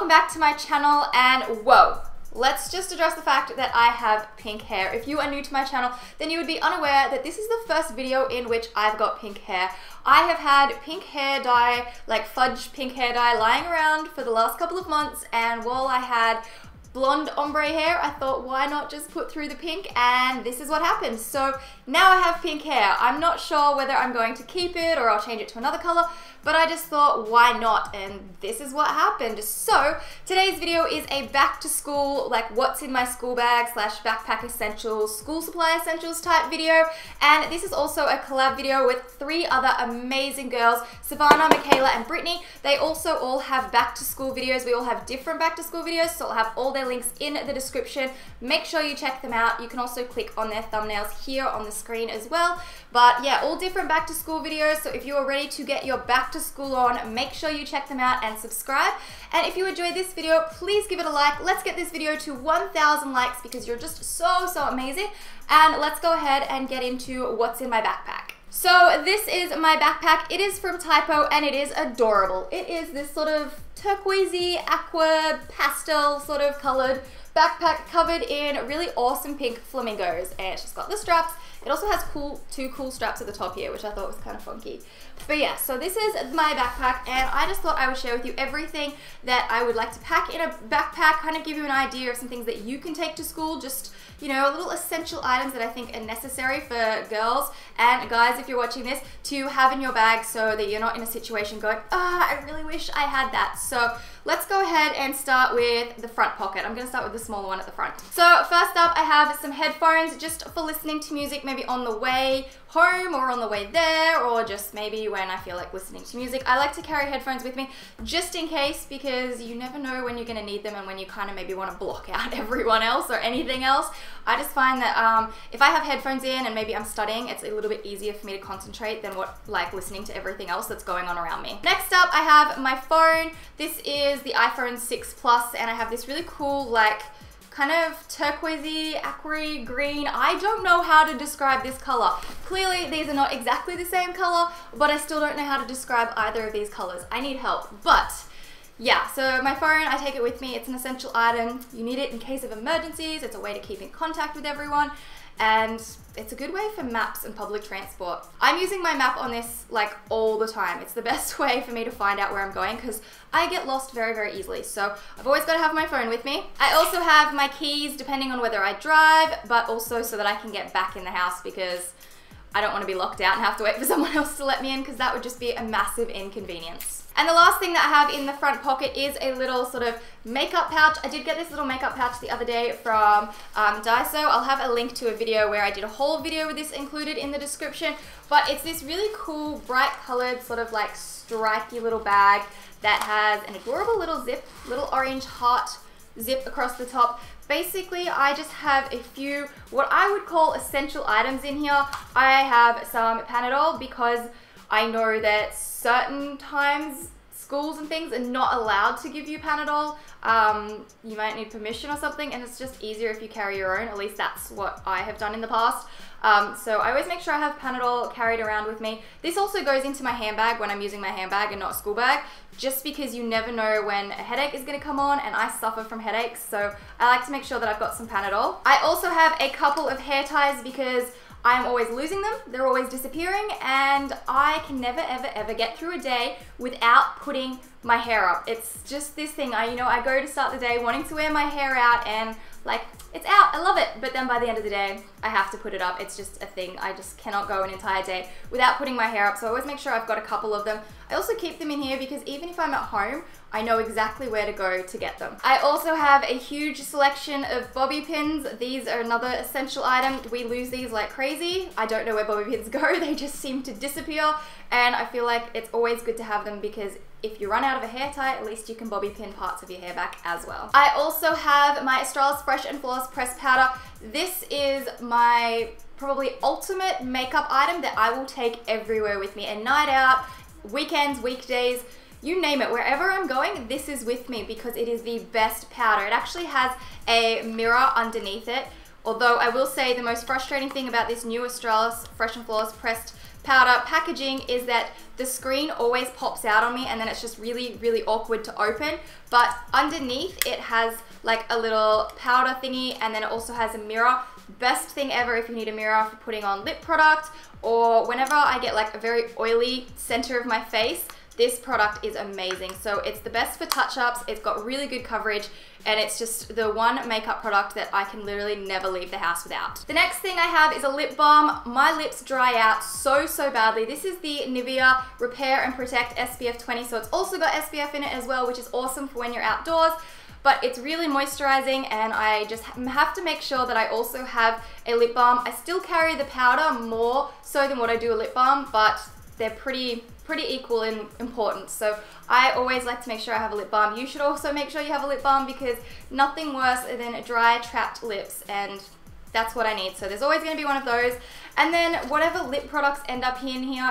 welcome back to my channel, and whoa, let's just address the fact that I have pink hair. If you are new to my channel, then you would be unaware that this is the first video in which I've got pink hair. I have had pink hair dye, like fudge pink hair dye, lying around for the last couple of months, and while I had blonde ombre hair, I thought, why not just put through the pink? And this is what happened. So now I have pink hair. I'm not sure whether I'm going to keep it or I'll change it to another color, but I just thought, why not? And this is what happened. So today's video is a back to school, like what's in my school bag / backpack essentials, school supply essentials type video. And this is also a collab video with 3 other amazing girls, Savannah, Michaela, and Brittany. They also all have back to school videos. We all have different back to school videos, so I'll have all their links in the description. Make sure you check them out. You can also click on their thumbnails here on the screen as well. But yeah, all different back to school videos. So if you are ready to get your back to school on, make sure you check them out and subscribe. And if you enjoyed this video, please give it a like. Let's get this video to 1,000 likes because you're just so amazing. And let's go ahead and get into what's in my backpack. So this is my backpack. It is from Typo and it is adorable. It is this sort of turquoisey, aqua, pastel sort of colored backpack covered in really awesome pink flamingos, and it's just got the straps. It also has two cool straps at the top here, which I thought was kind of funky. But yeah, so this is my backpack, and I just thought I would share with you everything that I would like to pack in a backpack, kind of give you an idea of some things that you can take to school, just, you know, little essential items that I think are necessary for girls and guys, if you're watching this, to have in your bag so that you're not in a situation going, I really wish I had that. So let's go ahead and start with the front pocket. I'm gonna start with the smaller one at the front. So first up, I have some headphones just for listening to music, maybe on the way home or on the way there, or just maybe when I feel like listening to music. I like to carry headphones with me just in case, because you never know when you're gonna need them and when you kind of maybe want to block out everyone else or anything else. I just find that if I have headphones in and maybe I'm studying, it's a little bit easier for me to concentrate than like listening to everything else that's going on around me. Next up, I have my phone. This is the iPhone 6 Plus, and I have this really cool, like, kind of turquoisey, aqua green. I don't know how to describe this color. Clearly, these are not exactly the same color, but I still don't know how to describe either of these colors. I need help. But yeah, so my phone, I take it with me. It's an essential item. You need it in case of emergencies. It's a way to keep in contact with everyone. And it's a good way for maps and public transport. I'm using my map on this like all the time. It's the best way for me to find out where I'm going because I get lost very easily. So I've always got to have my phone with me. I also have my keys depending on whether I drive, but also so that I can get back in the house because I don't want to be locked out and have to wait for someone else to let me in because that would just be a massive inconvenience. And the last thing that I have in the front pocket is a little sort of makeup pouch. I did get this little makeup pouch the other day from Daiso. I'll have a link to a video where I did a whole video with this included in the description. But it's this really cool, bright colored, sort of like stripy little bag that has an adorable little zip, little orange heart zip across the top. Basically, I just have a few, what I would call essential items in here. I have some Panadol because I know that certain times schools and things are not allowed to give you Panadol. You might need permission or something, and it's just easier if you carry your own. At least that's what I have done in the past. So I always make sure I have Panadol carried around with me. This also goes into my handbag when I'm using my handbag and not a school bag, just because you never know when a headache is going to come on, and I suffer from headaches, so I like to make sure that I've got some Panadol. I also have a couple of hair ties because I'm always losing them, they're always disappearing, and I can never ever get through a day without putting my hair up. It's just this thing, I go to start the day wanting to wear my hair out and like, it's out, I love it, but then by the end of the day, I have to put it up. It's just a thing. I just cannot go an entire day without putting my hair up, so I always make sure I've got a couple of them. I also keep them in here because even if I'm at home, I know exactly where to go to get them. I also have a huge selection of bobby pins. These are another essential item. We lose these like crazy. I don't know where bobby pins go. They just seem to disappear, and I feel like it's always good to have them because if you run out of a hair tie, at least you can bobby pin parts of your hair back as well. I also have my Australia's Fresh and Flawless Pressed Powder. This is my probably ultimate makeup item that I will take everywhere with me. A night out, weekends, weekdays, you name it, wherever I'm going, this is with me because it is the best powder. It actually has a mirror underneath it, although I will say the most frustrating thing about this new Australia's Fresh and Flawless Pressed powder packaging is that the screen always pops out on me and then it's just really, really awkward to open. But underneath it has like a little powder thingy, and then it also has a mirror. Best thing ever if you need a mirror for putting on lip product, or whenever I get like a very oily center of my face, this product is amazing. So it's the best for touch-ups, it's got really good coverage, and it's just the one makeup product that I can literally never leave the house without. The next thing I have is a lip balm. My lips dry out so badly. This is the Nivea Repair and Protect SPF 20, so it's also got SPF in it as well, which is awesome for when you're outdoors. But it's really moisturizing, and I just have to make sure that I also have a lip balm. I still carry the powder more so than what I do a lip balm, but they're pretty equal in importance. So I always like to make sure I have a lip balm. You should also make sure you have a lip balm, because nothing worse than dry, trapped lips, and that's what I need. So there's always going to be one of those. And then whatever lip products end up in here.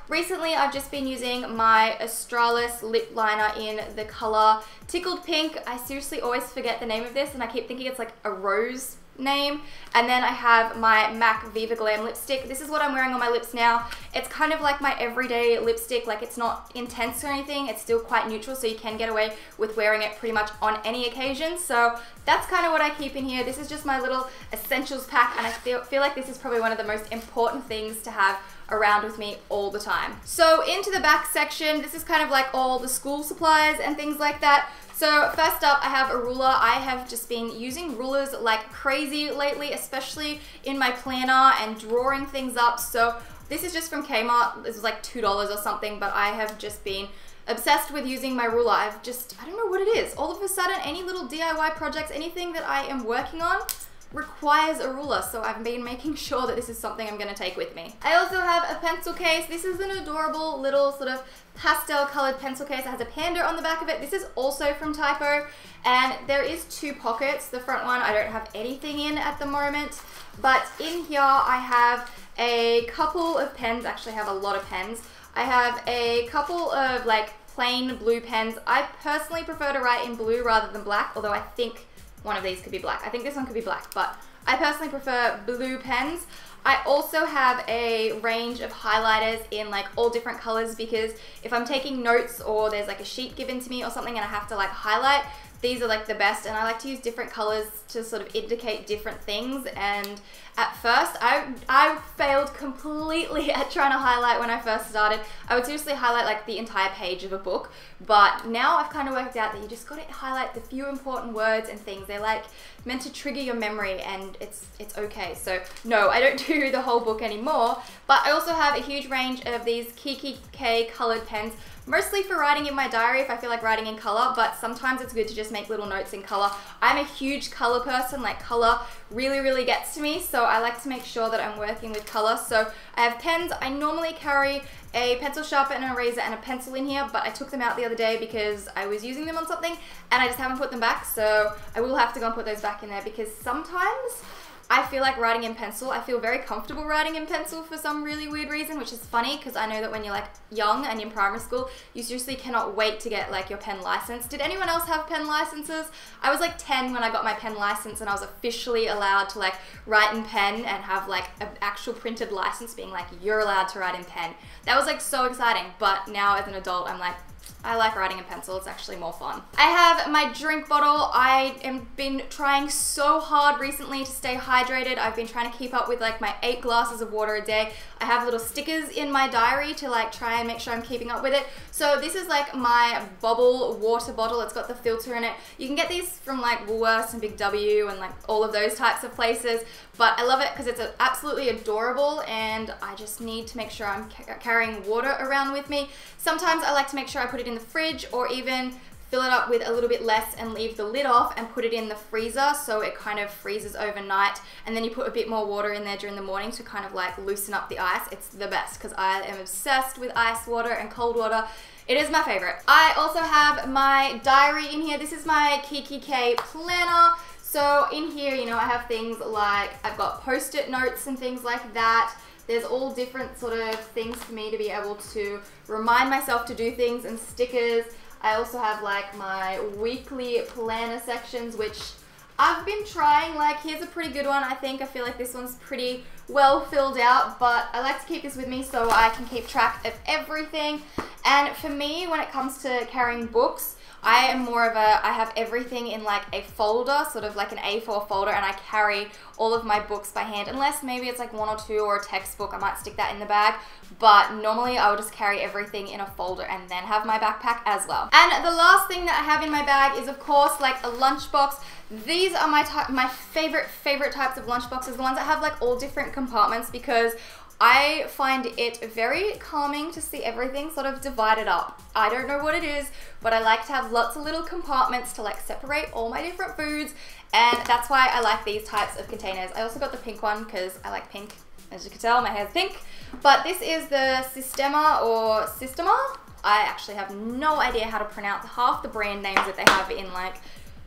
Recently I've just been using my Australis lip liner in the color Tickled Pink. I seriously always forget the name of this, and I keep thinking it's like a rose name. And then I have my MAC Viva Glam lipstick. This is what I'm wearing on my lips now. It's kind of like my everyday lipstick, like it's not intense or anything, it's still quite neutral, so you can get away with wearing it pretty much on any occasion. So that's kind of what I keep in here. This is just my little essentials pack, and I feel like this is probably one of the most important things to have around with me all the time. So into the back section, this is kind of like all the school supplies and things like that. So first up, I have a ruler. I have just been using rulers like crazy lately, especially in my planner and drawing things up. So this is just from Kmart. This was like $2 or something, but I have just been obsessed with using my ruler. I don't know what it is. All of a sudden, any little DIY projects, anything that I am working on requires a ruler, so I've been making sure that this is something I'm going to take with me. I also have a pencil case. This is an adorable little sort of pastel colored pencil case. It has a panda on the back of it. This is also from Typo, and there is 2 pockets. The front one I don't have anything in at the moment, but in here I have a couple of pens. Actually, I have a lot of pens. I have a couple of like plain blue pens. I personally prefer to write in blue rather than black, although I think one of these could be black. I think this one could be black, but I personally prefer blue pens. I also have a range of highlighters in like all different colors, because if I'm taking notes or there's like a sheet given to me or something and I have to like highlight, these are like the best, and I like to use different colors to sort of indicate different things. And at first, I failed completely at trying to highlight when I first started. I would seriously highlight like the entire page of a book, but now I've kind of worked out that you just got to highlight the few important words and things. They're like meant to trigger your memory, and it's okay. So no, I don't do the whole book anymore, but I also have a huge range of these Kiki K colored pens, mostly for writing in my diary if I feel like writing in color, but sometimes it's good to just make little notes in color. I'm a huge color person, like color really gets to me, so I like to make sure that I'm working with color. So I have pens. I normally carry a pencil sharpener, an eraser, and a pencil in here, but I took them out the other day because I was using them on something and I just haven't put them back, so I will have to go and put those back in there, because sometimes I feel like writing in pencil. I feel very comfortable writing in pencil for some really weird reason, which is funny because I know that when you're like young and in primary school, you seriously cannot wait to get like your pen license. Did anyone else have pen licenses? I was like 10 when I got my pen license, and I was officially allowed to like write in pen and have like an actual printed license being like, you're allowed to write in pen. That was like so exciting, but now as an adult, I'm like, I like writing in pencil, it's actually more fun. I have my drink bottle. I have been trying so hard recently to stay hydrated. I've been trying to keep up with like my 8 glasses of water a day. I have little stickers in my diary to like try and make sure I'm keeping up with it. So this is like my bubble water bottle. It's got the filter in it. You can get these from like Woolworths and Big W and like all of those types of places, but I love it because it's absolutely adorable, and I just need to make sure I'm carrying water around with me. Sometimes I like to make sure I put it in the fridge, or even fill it up with a little bit less and leave the lid off and put it in the freezer so it kind of freezes overnight, and then you put a bit more water in there during the morning to kind of like loosen up the ice. It's the best because I am obsessed with ice water and cold water. It is my favorite. I also have my diary in here. This is my Kiki K planner. So in here, you know, I have things like, I've got post-it notes and things like that. There's all different sort of things for me to be able to remind myself to do things, and stickers. I also have like my weekly planner sections, which I've been trying, like, here's a pretty good one, I think. I feel like this one's pretty well filled out, but I like to keep this with me so I can keep track of everything. And for me, when it comes to carrying books, I am more of a, I have everything in like a folder, sort of like an A4 folder, and I carry all of my books by hand, unless maybe it's like one or two or a textbook, I might stick that in the bag, but normally I will just carry everything in a folder and then have my backpack as well. And the last thing that I have in my bag is, of course, like a lunchbox. These are my favorite types of lunchboxes, the ones that have like all different compartments, because I find it very calming to see everything sort of divided up. I don't know what it is, but I like to have lots of little compartments to like separate all my different foods, and that's why I like these types of containers. I also got the pink one because I like pink. As you can tell, my hair's pink. But this is the Systema or Systema. I actually have no idea how to pronounce half the brand names that they have in like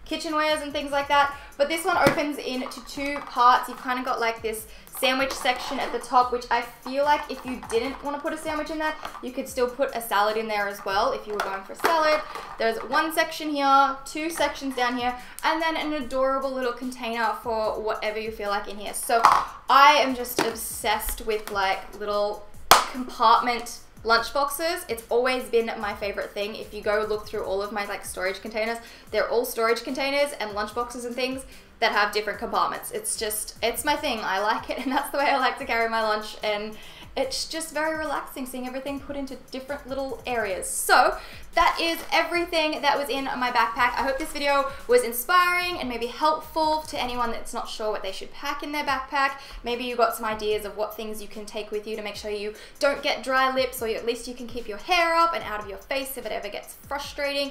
kitchenwares and things like that. But this one opens into two parts. You've kind of got like this sandwich section at the top, which I feel like if you didn't want to put a sandwich in that, you could still put a salad in there as well if you were going for a salad. There's one section here, two sections down here, and then an adorable little container for whatever you feel like in here. So I am just obsessed with like little compartment lunchboxes. It's always been my favorite thing. If you go look through all of my like storage containers, they're all storage containers and lunchboxes and things that have different compartments. It's just, it's my thing. I like it, and that's the way I like to carry my lunch, and it's just very relaxing seeing everything put into different little areas. So that is everything that was in my backpack. I hope this video was inspiring and maybe helpful to anyone that's not sure what they should pack in their backpack. Maybe you got some ideas of what things you can take with you to make sure you don't get dry lips, or at least you can keep your hair up and out of your face if it ever gets frustrating.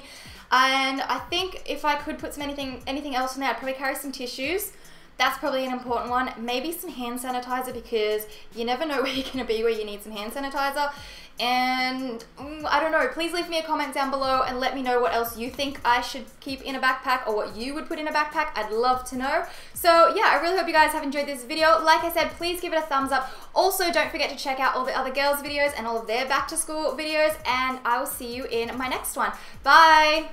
And I think if I could put some anything else in there, I'd probably carry some tissues. That's probably an important one. Maybe some hand sanitizer, because you never know where you're going to be where you need some hand sanitizer. And I don't know, please leave me a comment down below and let me know what else you think I should keep in a backpack, or what you would put in a backpack. I'd love to know. So yeah, I really hope you guys have enjoyed this video. Like I said, please give it a thumbs up. Also, don't forget to check out all the other girls' videos and all of their back to school videos, and I will see you in my next one. Bye!